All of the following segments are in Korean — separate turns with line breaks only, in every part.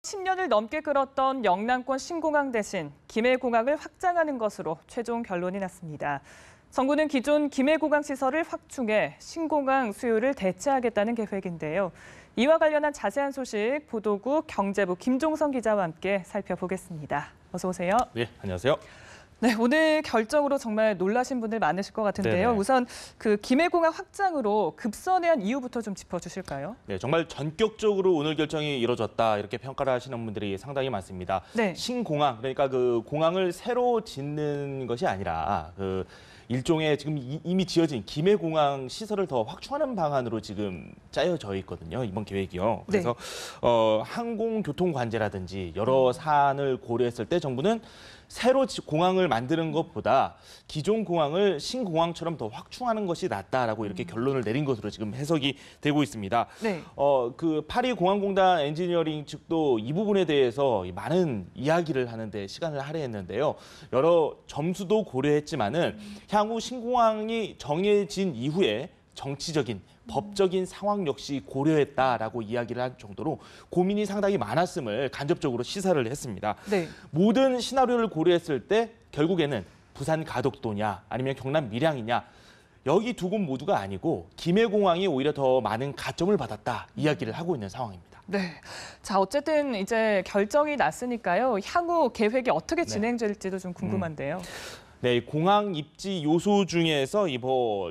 10년을 넘게 끌었던 영남권 신공항 대신 김해공항을 확장하는 것으로 최종 결론이 났습니다. 정부는 기존 김해공항 시설을 확충해 신공항 수요를 대체하겠다는 계획인데요. 이와 관련한 자세한 소식 보도국 경제부 김종성 기자와 함께 살펴보겠습니다. 어서 오세요.
네, 안녕하세요.
네, 오늘 결정으로 정말 놀라신 분들 많으실 것 같은데요.
네네.
우선 그 김해공항 확장으로 급선회한 이유부터 좀 짚어주실까요?
네, 정말 전격적으로 오늘 결정이 이루어졌다 이렇게 평가를 하시는 분들이 상당히 많습니다.
네.
신공항, 그러니까 그 공항을 새로 짓는 것이 아니라 그 일종의 지금 이미 지어진 김해공항 시설을 더 확충하는 방안으로 지금 짜여져 있거든요. 이번 계획이요. 그래서 항공교통 관제라든지 여러 사안을 고려했을 때 정부는 새로 공항을 만드는 것보다 기존 공항을 신공항처럼 더 확충하는 것이 낫다라고 이렇게 결론을 내린 것으로 지금 해석이 되고 있습니다.
네.
그 파리공항공단 엔지니어링 측도 이 부분에 대해서 많은 이야기를 하는데 시간을 할애했는데요. 여러 점수도 고려했지만은 향후 신공항이 정해진 이후에 정치적인 법적인 상황 역시 고려했다라고 이야기를 할 정도로 고민이 상당히 많았음을 간접적으로 시사를 했습니다.
네.
모든 시나리오를 고려했을 때 결국에는 부산 가덕도냐 아니면 경남 밀양이냐 여기 두 곳 모두가 아니고 김해공항이 오히려 더 많은 가점을 받았다 이야기를 하고 있는 상황입니다.
네. 자, 어쨌든 이제 결정이 났으니까요. 향후 계획이 어떻게 진행될지도 좀 궁금한데요.
네, 공항 입지 요소 중에서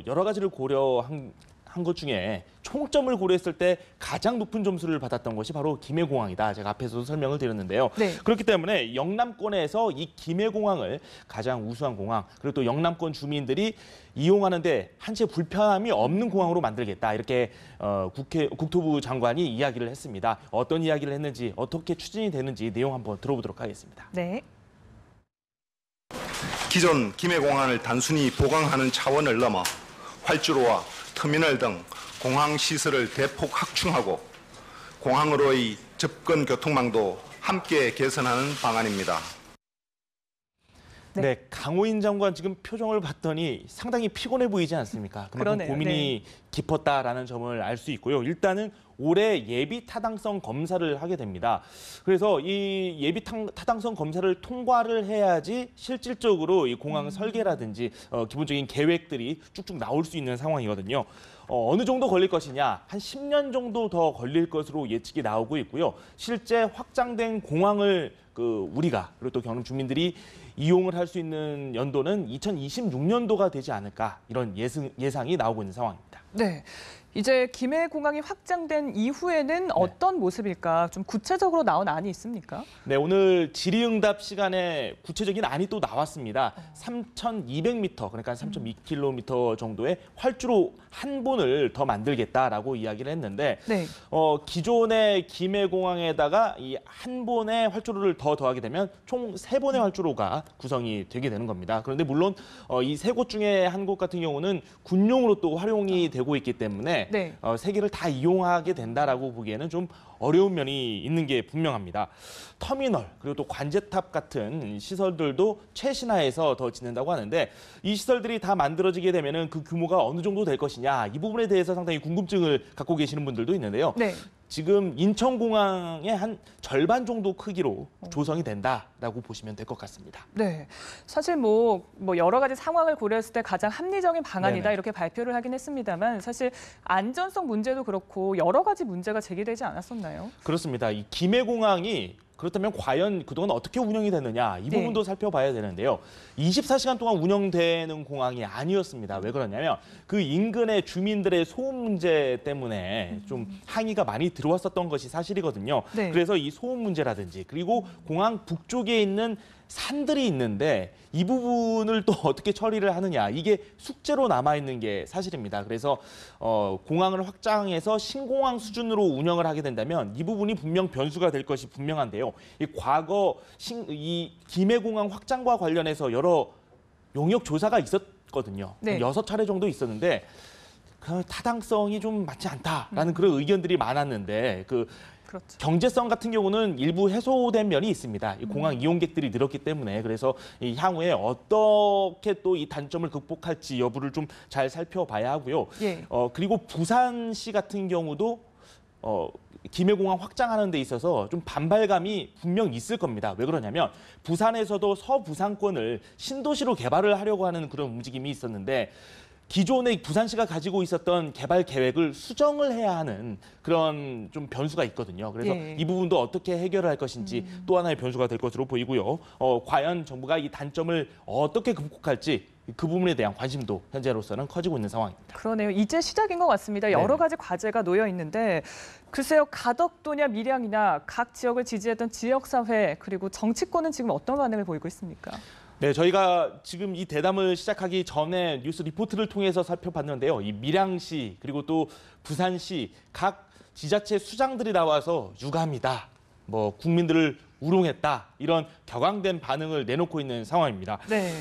여러 가지를 고려한 것 중에 총점을 고려했을 때 가장 높은 점수를 받았던 것이 바로 김해공항이다. 제가 앞에서도 설명을 드렸는데요.
네.
그렇기 때문에 영남권에서 이 김해공항을 가장 우수한 공항, 그리고 또 영남권 주민들이 이용하는 데 한치의 불편함이 없는 공항으로 만들겠다. 이렇게 국토부 장관이 이야기를 했습니다. 어떤 이야기를 했는지, 어떻게 추진이 되는지 내용 한번 들어보도록 하겠습니다.
네.
기존 김해공항을 단순히 보강하는 차원을 넘어 활주로와 터미널 등 공항 시설을 대폭 확충하고 공항으로의 접근 교통망도 함께 개선하는 방안입니다.
네, 강호인 장관 지금 표정을 봤더니 상당히 피곤해 보이지 않습니까? 그만큼
그러네요.
고민이 깊었다라는 점을 알 수 있고요. 일단은 올해 예비 타당성 검사를 하게 됩니다. 그래서 이 예비 타당성 검사를 통과를 해야지 실질적으로 이 공항 설계라든지 기본적인 계획들이 쭉쭉 나올 수 있는 상황이거든요. 어느 정도 걸릴 것이냐, 한 10년 정도 더 걸릴 것으로 예측이 나오고 있고요. 실제 확장된 공항을 우리가 그리고 또 경남 주민들이 이용을 할 수 있는 연도는 2026년도가 되지 않을까 이런 예상이 나오고 있는 상황입니다.
네. 이제 김해공항이 확장된 이후에는 어떤 모습일까? 좀 구체적으로 나온 안이 있습니까?
네, 오늘 질의응답 시간에 구체적인 안이 또 나왔습니다. 3,200m, 그러니까 3.2km 정도의 활주로 한 본을 더 만들겠다라고 이야기를 했는데
네.
기존의 김해공항에다가 이 한 본의 활주로를 더하게 되면 총 3본의 활주로가 구성이 되게 되는 겁니다. 그런데 물론 이 3곳 중에 한 곳 같은 경우는 군용으로 또 활용이 되고 있기 때문에
네.
3개를 다 이용하게 된다라고 보기에는 좀 어려운 면이 있는 게 분명합니다. 터미널 그리고 또 관제탑 같은 시설들도 최신화해서 더 짓는다고 하는데 이 시설들이 다 만들어지게 되면은 그 규모가 어느 정도 될 것이냐 이 부분에 대해서 상당히 궁금증을 갖고 계시는 분들도 있는데요.
네.
지금 인천공항의 한 절반 정도 크기로 조성이 된다라고 보시면 될 것 같습니다.
네, 사실 뭐 여러 가지 상황을 고려했을 때 가장 합리적인 방안이다
네네.
이렇게 발표를 하긴 했습니다만 사실 안전성 문제도 그렇고 여러 가지 문제가 제기되지 않았었나요?
그렇습니다. 이 김해공항이 그렇다면 과연 그동안 어떻게 운영이 됐느냐 이 부분도 살펴봐야 되는데요. 24시간 동안 운영되는 공항이 아니었습니다. 왜 그러냐면 그 인근의 주민들의 소음 문제 때문에 좀 항의가 많이 들어왔었던 것이 사실이거든요.
네.
그래서 이 소음 문제라든지 그리고 공항 북쪽에 있는 산들이 있는데 이 부분을 또 어떻게 처리를 하느냐 이게 숙제로 남아있는 게 사실입니다. 그래서 공항을 확장해서 신공항 수준으로 운영을 하게 된다면 이 부분이 분명 변수가 될 것이 분명한데요. 이 과거 이 김해공항 확장과 관련해서 여러 용역 조사가 있었거든요.
네.
6차례 정도 있었는데 그 타당성이 좀 맞지 않다라는 그런 의견들이 많았는데
그렇죠.
경제성 같은 경우는 일부 해소된 면이 있습니다. 이 공항 이용객들이 늘었기 때문에 그래서 이 향후에 어떻게 또 이 단점을 극복할지 여부를 좀 잘 살펴봐야 하고요.
예.
그리고 부산시 같은 경우도 김해공항 확장하는 데 있어서 좀 반발감이 분명 있을 겁니다. 왜 그러냐면 부산에서도 서부산권을 신도시로 개발을 하려고 하는 그런 움직임이 있었는데 기존의 부산시가 가지고 있었던 개발 계획을 수정을 해야 하는 그런 좀 변수가 있거든요. 그래서
예.
이 부분도 어떻게 해결을 할 것인지 또 하나의 변수가 될 것으로 보이고요. 과연 정부가 이 단점을 어떻게 극복할지 그 부분에 대한 관심도 현재로서는 커지고 있는 상황입니다.
그러네요. 이제 시작인 것 같습니다. 여러 가지 과제가 놓여 있는데 글쎄요. 가덕도냐 밀양이나 각 지역을 지지했던 지역사회 그리고 정치권은 지금 어떤 반응을 보이고 있습니까?
네, 저희가 지금 이 대담을 시작하기 전에 뉴스 리포트를 통해서 살펴봤는데요. 이 밀양시 그리고 또 부산시 각 지자체 수장들이 나와서 유감이다, 뭐 국민들을 우롱했다 이런 격앙된 반응을 내놓고 있는 상황입니다.
네.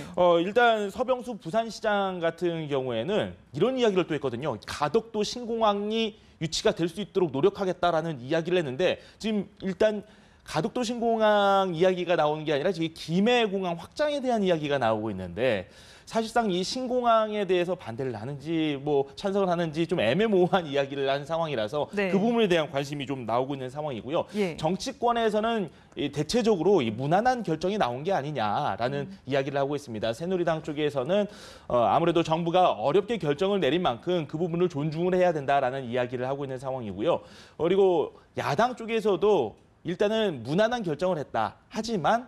일단 서병수 부산시장 같은 경우에는 이런 이야기를 또 했거든요. 가덕도 신공항이 유치가 될 수 있도록 노력하겠다라는 이야기를 했는데 지금 일단 가덕도 신공항 이야기가 나오는 게 아니라 지금 김해공항 확장에 대한 이야기가 나오고 있는데 사실상 이 신공항에 대해서 반대를 하는지 뭐 찬성을 하는지 좀 애매모호한 이야기를 하는 상황이라서
네.
그 부분에 대한 관심이 좀 나오고 있는 상황이고요.
예.
정치권에서는 대체적으로 이 무난한 결정이 나온 게 아니냐라는 이야기를 하고 있습니다. 새누리당 쪽에서는 아무래도 정부가 어렵게 결정을 내린 만큼 그 부분을 존중을 해야 된다라는 이야기를 하고 있는 상황이고요. 그리고 야당 쪽에서도 일단은 무난한 결정을 했다. 하지만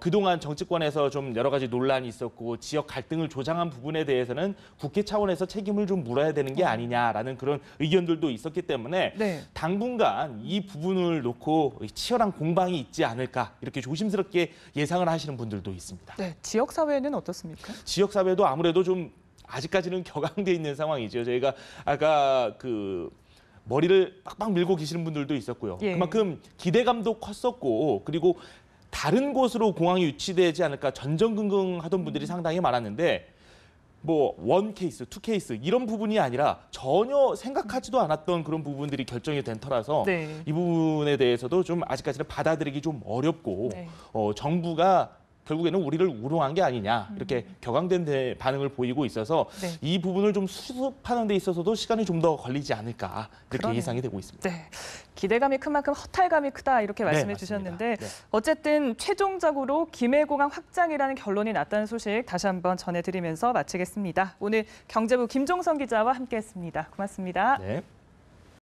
그동안 정치권에서 좀 여러 가지 논란이 있었고 지역 갈등을 조장한 부분에 대해서는 국회 차원에서 책임을 좀 물어야 되는 게 아니냐라는 그런 의견들도 있었기 때문에
네.
당분간 이 부분을 놓고 치열한 공방이 있지 않을까 이렇게 조심스럽게 예상을 하시는 분들도 있습니다.
네. 지역사회는 어떻습니까?
지역사회도 아무래도 좀 아직까지는 격앙돼 있는 상황이죠. 저희가 아까 머리를 빡빡 밀고 계시는 분들도 있었고요.
예.
그만큼 기대감도 컸었고 그리고 다른 곳으로 공항이 유치되지 않을까 전전긍긍하던 분들이 상당히 많았는데 뭐 원 케이스, 투 케이스 이런 부분이 아니라 전혀 생각하지도 않았던 그런 부분들이 결정이 된 터라서
네.
이 부분에 대해서도 좀 아직까지는 받아들이기 좀 어렵고
네.
정부가 결국에는 우리를 우롱한 게 아니냐 이렇게 격앙된 반응을 보이고 있어서
네.
이 부분을 좀 수습하는 데 있어서도 시간이 좀 더 걸리지 않을까 이렇게
그러네요.
예상이 되고 있습니다.
네. 기대감이 큰 만큼 허탈감이 크다 이렇게 말씀해
맞습니다.
주셨는데
네.
어쨌든 최종적으로 김해공항 확장이라는 결론이 났다는 소식 다시 한번 전해드리면서 마치겠습니다. 오늘 경제부 김종선 기자와 함께했습니다. 고맙습니다.
네.